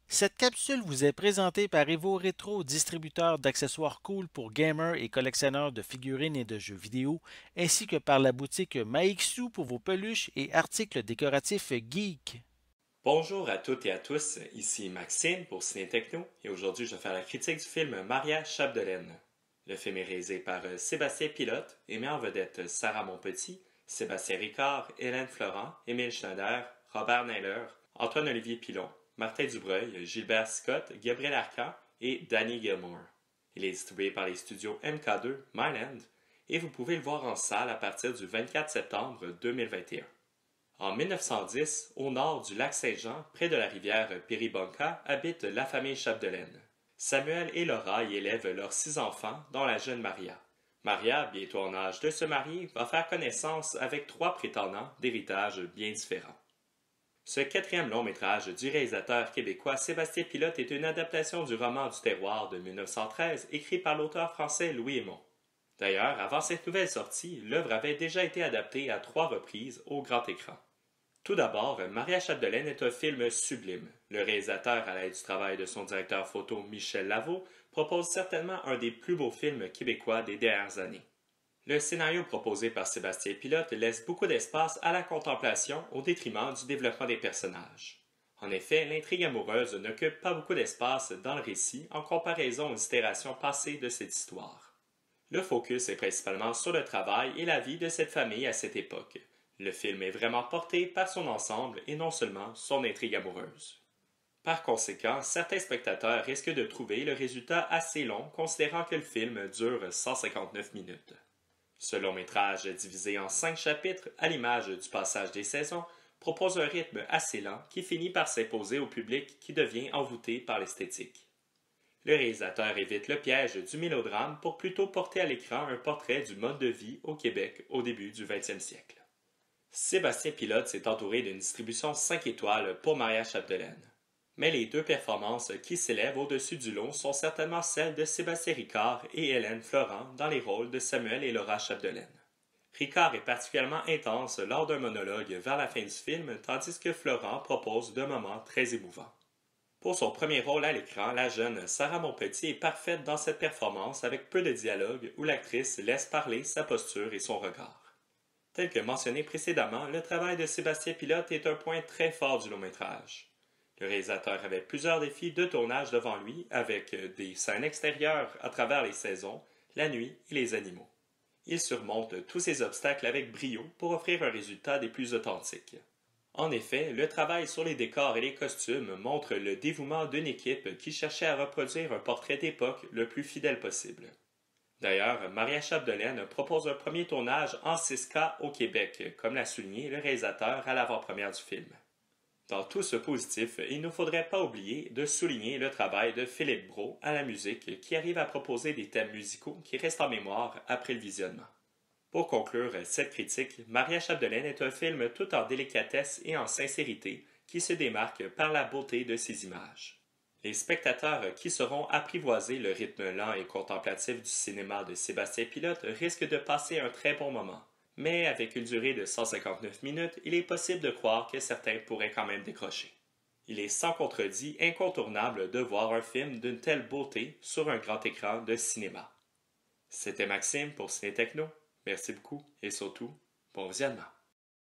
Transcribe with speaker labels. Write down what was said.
Speaker 1: Cette capsule vous est présentée par Evo Retro, distributeur d'accessoires cool pour gamers et collectionneurs de figurines et de jeux vidéo, ainsi que par la boutique Maixu pour vos peluches et articles décoratifs geek.
Speaker 2: Bonjour à toutes et à tous, ici Maxime pour Ciné Techno et aujourd'hui je vais faire la critique du film Maria Chapdelaine. Le film est réalisé par Sébastien Pilote et met en vedette Sarah Monpetit, Sébastien Ricard, Hélène Florent, Émile Schneider, Robert Neiler, Antoine-Olivier Pilon, Martin Dubreuil, Gilbert Scott, Gabriel Arcan et Danny Gilmore. Il est distribué par les studios MK2 Myland et vous pouvez le voir en salle à partir du 24 septembre 2021. En 1910, au nord du lac Saint-Jean, près de la rivière Péribonka, habite la famille Chapdelaine. Samuel et Laura y élèvent leurs 6 enfants, dont la jeune Maria. Maria, bientôt en âge de se marier, va faire connaissance avec 3 prétendants d'héritage bien différents. Ce quatrième long métrage du réalisateur québécois Sébastien Pilote est une adaptation du roman du terroir de 1913 écrit par l'auteur français Louis Hémon. D'ailleurs, avant cette nouvelle sortie, l'œuvre avait déjà été adaptée à 3 reprises au grand écran. Tout d'abord, Maria Chapdelaine est un film sublime. Le réalisateur, à l'aide du travail de son directeur photo Michel Lavaux, propose certainement un des plus beaux films québécois des dernières années. Le scénario proposé par Sébastien Pilote laisse beaucoup d'espace à la contemplation au détriment du développement des personnages. En effet, l'intrigue amoureuse n'occupe pas beaucoup d'espace dans le récit en comparaison aux itérations passées de cette histoire. Le focus est principalement sur le travail et la vie de cette famille à cette époque. Le film est vraiment porté par son ensemble et non seulement son intrigue amoureuse. Par conséquent, certains spectateurs risquent de trouver le résultat assez long considérant que le film dure 159 minutes. Ce long métrage, divisé en 5 chapitres à l'image du passage des saisons, propose un rythme assez lent qui finit par s'imposer au public qui devient envoûté par l'esthétique. Le réalisateur évite le piège du mélodrame pour plutôt porter à l'écran un portrait du mode de vie au Québec au début du 20e siècle. Sébastien Pilote s'est entouré d'une distribution 5 étoiles pour Maria Chapdelaine. Mais les 2 performances qui s'élèvent au-dessus du lot sont certainement celles de Sébastien Ricard et Hélène Florent dans les rôles de Samuel et Laura Chapdelaine. Ricard est particulièrement intense lors d'un monologue vers la fin du film, tandis que Florent propose deux moments très émouvants. Pour son premier rôle à l'écran, la jeune Sarah Monpetit est parfaite dans cette performance avec peu de dialogue où l'actrice laisse parler sa posture et son regard. Tel que mentionné précédemment, le travail de Sébastien Pilote est un point très fort du long-métrage. Le réalisateur avait plusieurs défis de tournage devant lui, avec des scènes extérieures à travers les saisons, la nuit et les animaux. Il surmonte tous ces obstacles avec brio pour offrir un résultat des plus authentiques. En effet, le travail sur les décors et les costumes montre le dévouement d'une équipe qui cherchait à reproduire un portrait d'époque le plus fidèle possible. D'ailleurs, Maria Chapdelaine propose un premier tournage en 6K au Québec, comme l'a souligné le réalisateur à l'avant-première du film. Dans tout ce positif, il ne faudrait pas oublier de souligner le travail de Philippe Brault à la musique qui arrive à proposer des thèmes musicaux qui restent en mémoire après le visionnement. Pour conclure cette critique, Maria Chapdelaine est un film tout en délicatesse et en sincérité qui se démarque par la beauté de ses images. Les spectateurs qui sauront apprivoiser le rythme lent et contemplatif du cinéma de Sébastien Pilote risquent de passer un très bon moment. Mais avec une durée de 159 minutes, il est possible de croire que certains pourraient quand même décrocher. Il est sans contredit incontournable de voir un film d'une telle beauté sur un grand écran de cinéma. C'était Maxime pour Ciné Techno. Merci beaucoup et surtout, bon visionnement.